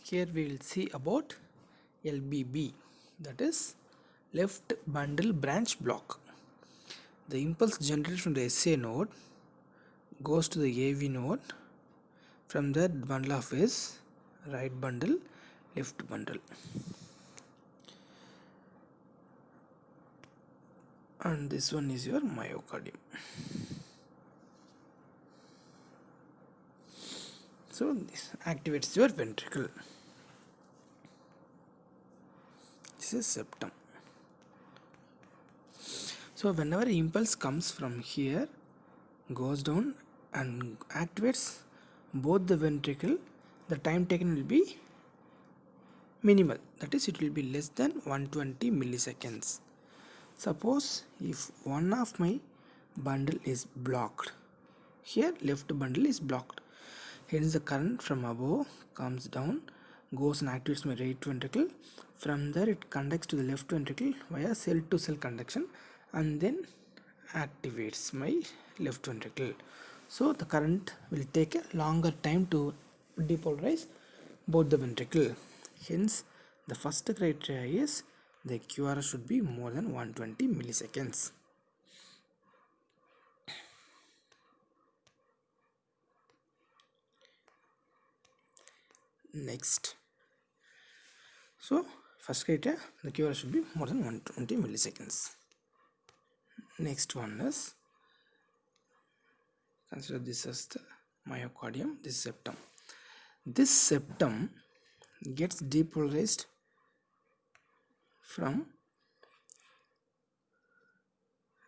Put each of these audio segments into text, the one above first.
Here we will see about LBB, that is left bundle branch block. The impulse generated from the SA node goes to the AV node. From that bundle of is right bundle, left bundle, and this one is your myocardium. So this activates your ventricle. This is septum. So whenever impulse comes from here, goes down and activates both the ventricle, the time taken will be minimal, that is it will be less than 120 milliseconds. Suppose if one of my bundle is blocked, here left bundle is blocked, hence the current from above comes down, goes and activates my right ventricle. From there it conducts to the left ventricle via cell to cell conduction and then activates my left ventricle. So the current will take a longer time to depolarize both the ventricle. Hence the first criteria is the QRS should be more than 120 milliseconds. Next, so first criteria, the QRS should be more than 120 milliseconds. Next one is, consider this as the myocardium, this septum. This septum gets depolarized from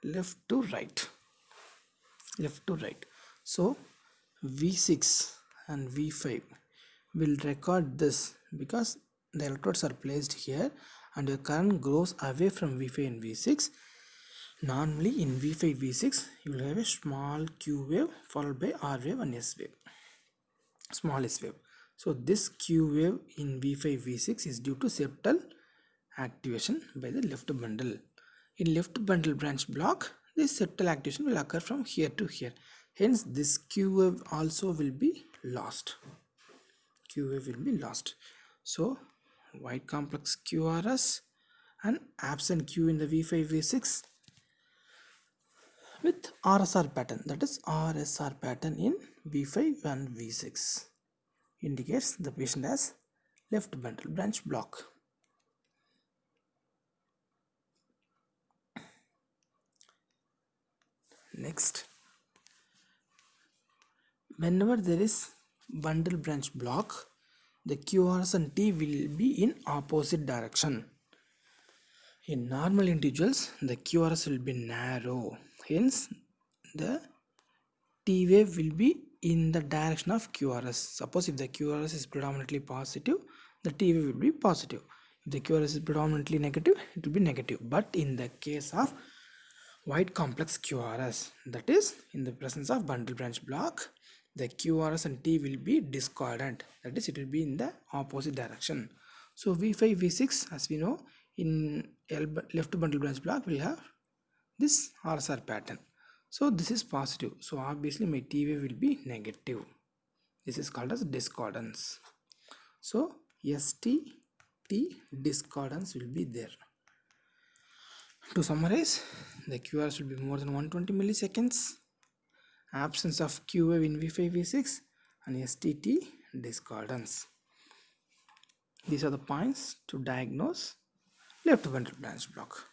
left to right. So V6 and V5 will record this because the electrodes are placed here and the current goes away from V5 and V6. Normally in V5 V6 you will have a small Q wave followed by R wave and S wave, small S wave. So this Q wave in V5 V6 is due to septal activation by the left bundle. In left bundle branch block, this septal activation will occur from here to here. Hence this Q wave also will be lost. So white complex QRS and absent Q in the V5 V6 with RSR pattern, that is RSR pattern in V5 and V6 indicates the patient has left bundle branch block. Next, whenever there is bundle branch block, the QRS and T will be in opposite direction. In normal individuals, the QRS will be narrow, hence the T wave will be in the direction of QRS. Suppose if the QRS is predominantly positive, the T wave will be positive. If the QRS is predominantly negative, it will be negative. But in the case of white complex QRS, that is in the presence of bundle branch block, the QRS and T will be discordant, that is it will be in the opposite direction. So V5 V6, as we know, in left bundle branch block will have this RSR pattern. So this is positive, so obviously my T wave will be negative. This is called as discordance. So ST T discordance will be there. To summarize, the QRS will be more than 120 milliseconds, absence of Q wave in V5 V6 and STT discordance. These are the points to diagnose left bundle branch block.